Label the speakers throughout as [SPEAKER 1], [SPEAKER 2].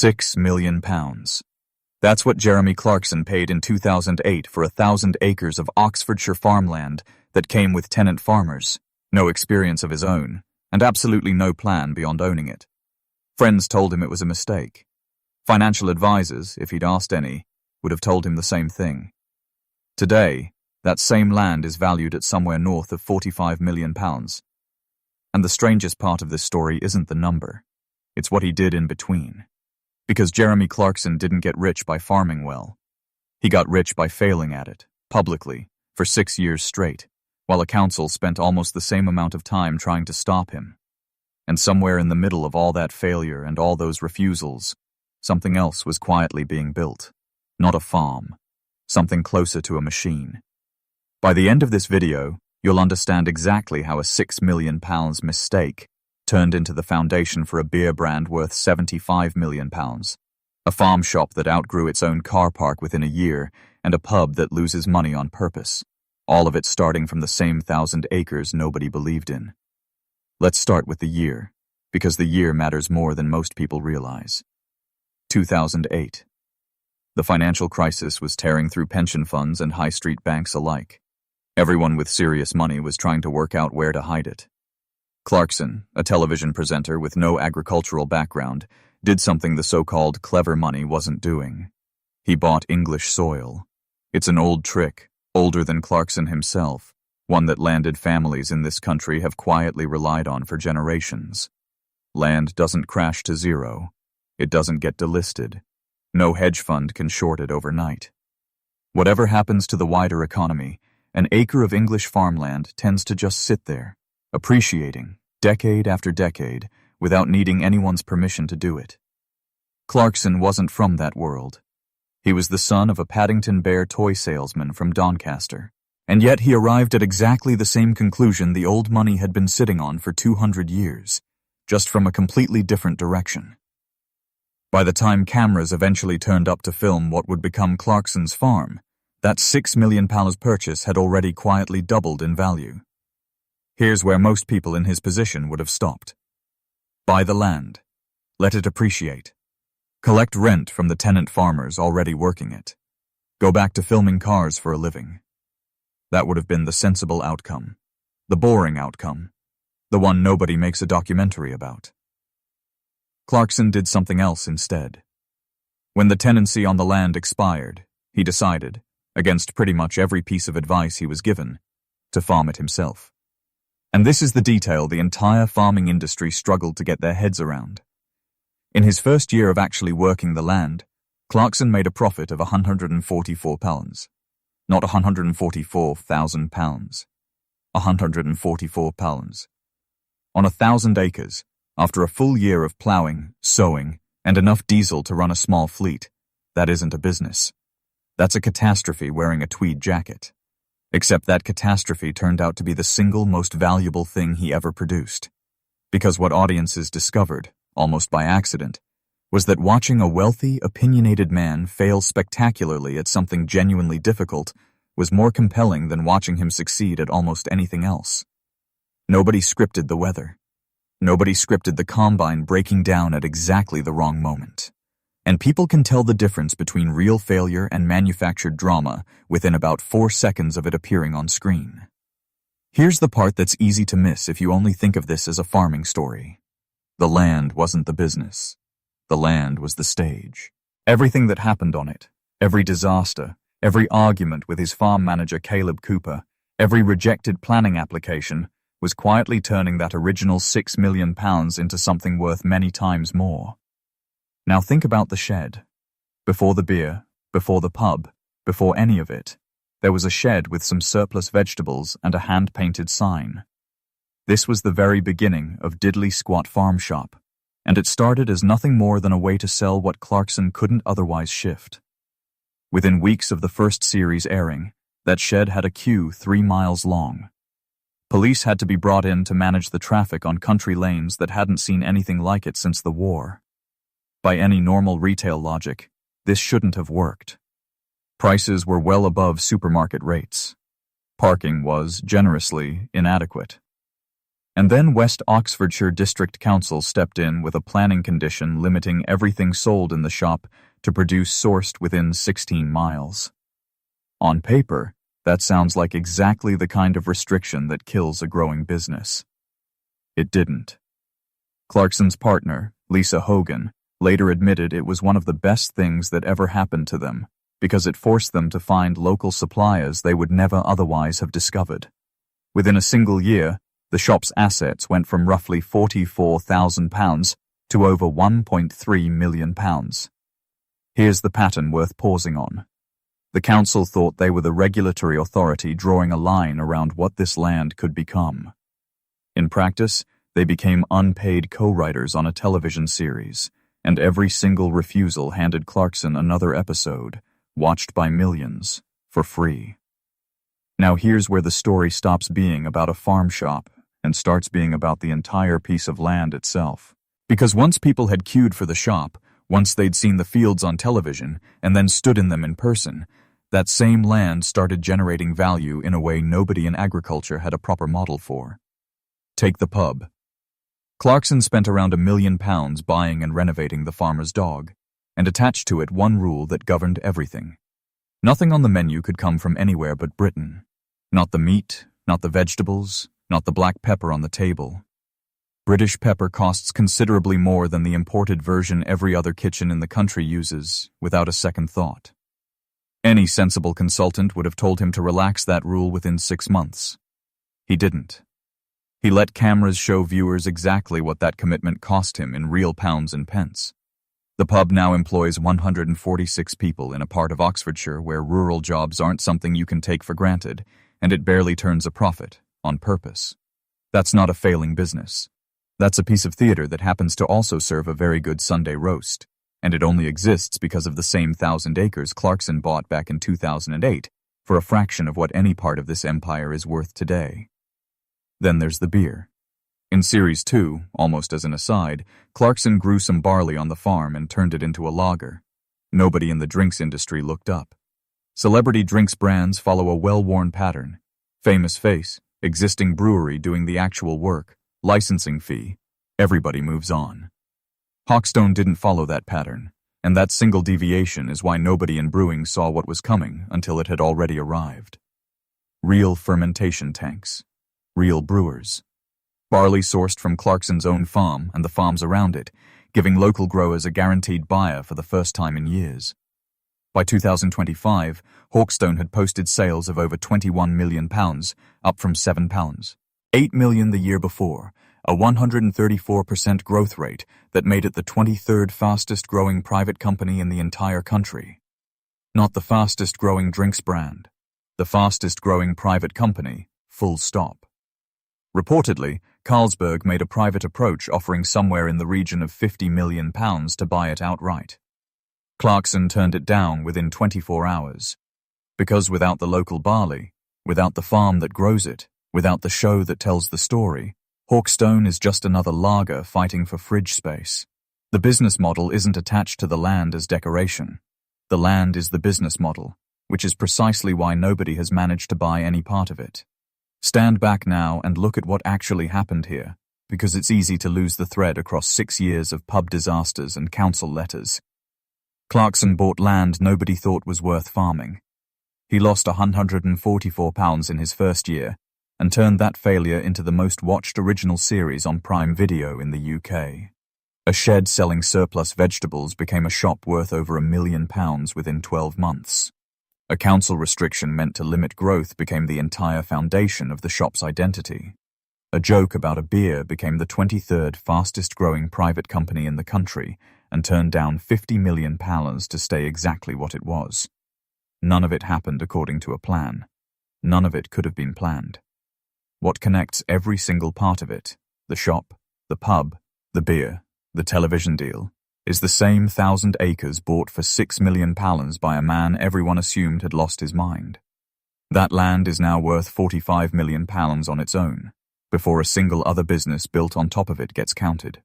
[SPEAKER 1] £6 million. That's what Jeremy Clarkson paid in 2008 for 1,000 acres of Oxfordshire farmland that came with tenant farmers, no experience of his own, and absolutely no plan beyond owning it. Friends told him it was a mistake. Financial advisors, if he'd asked any, would have told him the same thing. Today, that same land is valued at somewhere north of £45 million. And the strangest part of this story isn't the number. It's what he did in between. Because Jeremy Clarkson didn't get rich by farming well. He got rich by failing at it, publicly, for 6 years straight, while a council spent almost the same amount of time trying to stop him. And somewhere in the middle of all that failure and all those refusals, something else was quietly being built. Not a farm. Something closer to a machine. By the end of this video, you'll understand exactly how a £6 million mistake turned into the foundation for a beer brand worth £75 million, a farm shop that outgrew its own car park within a year, and a pub that loses money on purpose, all of it starting from the same 1,000 acres nobody believed in. Let's start with the year, because the year matters more than most people realize. 2008. The financial crisis was tearing through pension funds and high street banks alike. Everyone with serious money was trying to work out where to hide it. Clarkson, a television presenter with no agricultural background, did something the so-called clever money wasn't doing. He bought English soil. It's an old trick, older than Clarkson himself, one that landed families in this country have quietly relied on for generations. Land doesn't crash to zero. It doesn't get delisted. No hedge fund can short it overnight. Whatever happens to the wider economy, an acre of English farmland tends to just sit there, appreciating, decade after decade, without needing anyone's permission to do it. Clarkson wasn't from that world. He was the son of a Paddington Bear toy salesman from Doncaster, and yet he arrived at exactly the same conclusion the old money had been sitting on for 200 years, just from a completely different direction. By the time cameras eventually turned up to film what would become Clarkson's farm, that £6 million purchase had already quietly doubled in value. Here's where most people in his position would have stopped. Buy the land. Let it appreciate. Collect rent from the tenant farmers already working it. Go back to filming cars for a living. That would have been the sensible outcome. The boring outcome. The one nobody makes a documentary about. Clarkson did something else instead. When the tenancy on the land expired, he decided, against pretty much every piece of advice he was given, to farm it himself. And this is the detail the entire farming industry struggled to get their heads around. In his first year of actually working the land, Clarkson made a profit of £144. Not £144,000. £144. On 1,000 acres, after a full year of ploughing, sowing, and enough diesel to run a small fleet, that isn't a business. That's a catastrophe wearing a tweed jacket. Except that catastrophe turned out to be the single most valuable thing he ever produced. Because what audiences discovered, almost by accident, was that watching a wealthy, opinionated man fail spectacularly at something genuinely difficult was more compelling than watching him succeed at almost anything else. Nobody scripted the weather. Nobody scripted the combine breaking down at exactly the wrong moment. And people can tell the difference between real failure and manufactured drama within about 4 seconds of it appearing on screen. Here's the part that's easy to miss if you only think of this as a farming story. The land wasn't the business. The land was the stage. Everything that happened on it, every disaster, every argument with his farm manager Kaleb Cooper, every rejected planning application, was quietly turning that original £6 million into something worth many times more. Now think about the shed. Before the beer, before the pub, before any of it, there was a shed with some surplus vegetables and a hand-painted sign. This was the very beginning of Diddley Squat Farm Shop, and it started as nothing more than a way to sell what Clarkson couldn't otherwise shift. Within weeks of the first series airing, that shed had a queue 3 miles long. Police had to be brought in to manage the traffic on country lanes that hadn't seen anything like it since the war. By any normal retail logic, this shouldn't have worked. Prices were well above supermarket rates. Parking was, generously, inadequate. And then West Oxfordshire District Council stepped in with a planning condition limiting everything sold in the shop to produce sourced within 16 miles. On paper, that sounds like exactly the kind of restriction that kills a growing business. It didn't. Clarkson's partner, Lisa Hogan, later admitted it was one of the best things that ever happened to them because it forced them to find local suppliers they would never otherwise have discovered. Within a single year, the shop's assets went from roughly £44,000 to over £1.3 million. Here's the pattern worth pausing on. The council thought they were the regulatory authority drawing a line around what this land could become. In practice, they became unpaid co-writers on a television series, and every single refusal handed Clarkson another episode, watched by millions, for free. Now here's where the story stops being about a farm shop and starts being about the entire piece of land itself. Because once people had queued for the shop, once they'd seen the fields on television and then stood in them in person, that same land started generating value in a way nobody in agriculture had a proper model for. Take the pub. Clarkson spent around £1 million buying and renovating the farmer's dog, and attached to it one rule that governed everything. Nothing on the menu could come from anywhere but Britain. Not the meat, not the vegetables, not the black pepper on the table. British pepper costs considerably more than the imported version every other kitchen in the country uses, without a second thought. Any sensible consultant would have told him to relax that rule within 6 months. He didn't. He let cameras show viewers exactly what that commitment cost him in real pounds and pence. The pub now employs 146 people in a part of Oxfordshire where rural jobs aren't something you can take for granted, and it barely turns a profit, on purpose. That's not a failing business. That's a piece of theater that happens to also serve a very good Sunday roast, and it only exists because of the same 1,000 acres Clarkson bought back in 2008 for a fraction of what any part of this empire is worth today. Then there's the beer. In Series 2, almost as an aside, Clarkson grew some barley on the farm and turned it into a lager. Nobody in the drinks industry looked up. Celebrity drinks brands follow a well-worn pattern. Famous face, existing brewery doing the actual work, licensing fee. Everybody moves on. Hawkstone didn't follow that pattern, and that single deviation is why nobody in brewing saw what was coming until it had already arrived. Real fermentation tanks. Real brewers. Barley sourced from Clarkson's own farm and the farms around it, giving local growers a guaranteed buyer for the first time in years. By 2025, Hawkstone had posted sales of over £21 million, up from £7. £8 million the year before, a 134% growth rate that made it the 23rd fastest growing private company in the entire country. Not the fastest growing drinks brand, the fastest growing private company, full stop. Reportedly, Carlsberg made a private approach offering somewhere in the region of £50 million to buy it outright. Clarkson turned it down within 24 hours. Because without the local barley, without the farm that grows it, without the show that tells the story, Hawkstone is just another lager fighting for fridge space. The business model isn't attached to the land as decoration. The land is the business model, which is precisely why nobody has managed to buy any part of it. Stand back now and look at what actually happened here, because it's easy to lose the thread across 6 years of pub disasters and council letters. Clarkson bought land nobody thought was worth farming. He lost £144 in his first year and turned that failure into the most watched original series on Prime Video in the UK. A shed selling surplus vegetables became a shop worth over £1 million within 12 months. A council restriction meant to limit growth became the entire foundation of the shop's identity. A joke about a beer became the 23rd fastest growing private company in the country and turned down £50 million to stay exactly what it was. None of it happened according to a plan. None of it could have been planned. What connects every single part of it, the shop, the pub, the beer, the television deal, is the same 1,000 acres bought for £6 million by a man everyone assumed had lost his mind. That land is now worth £45 million on its own, before a single other business built on top of it gets counted.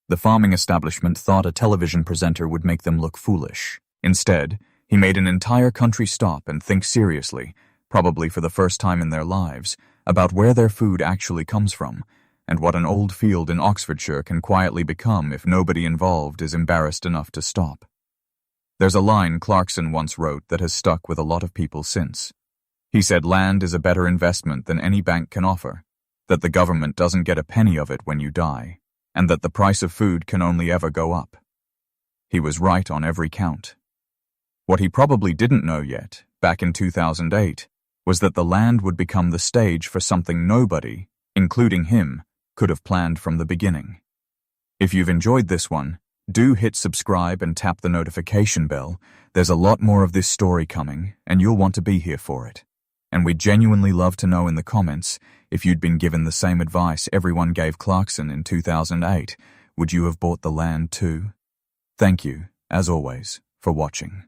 [SPEAKER 1] The farming establishment thought a television presenter would make them look foolish. Instead, he made an entire country stop and think seriously, probably for the first time in their lives, about where their food actually comes from, and what an old field in Oxfordshire can quietly become if nobody involved is embarrassed enough to stop. There's a line Clarkson once wrote that has stuck with a lot of people since. He said land is a better investment than any bank can offer, that the government doesn't get a penny of it when you die, and that the price of food can only ever go up. He was right on every count. What he probably didn't know yet, back in 2008, was that the land would become the stage for something nobody, including him, could have planned from the beginning. If you've enjoyed this one, do hit subscribe and tap the notification bell. There's a lot more of this story coming, and you'll want to be here for it. And we'd genuinely love to know in the comments if you'd been given the same advice everyone gave Clarkson in 2008. Would you have bought the land too? Thank you, as always, for watching.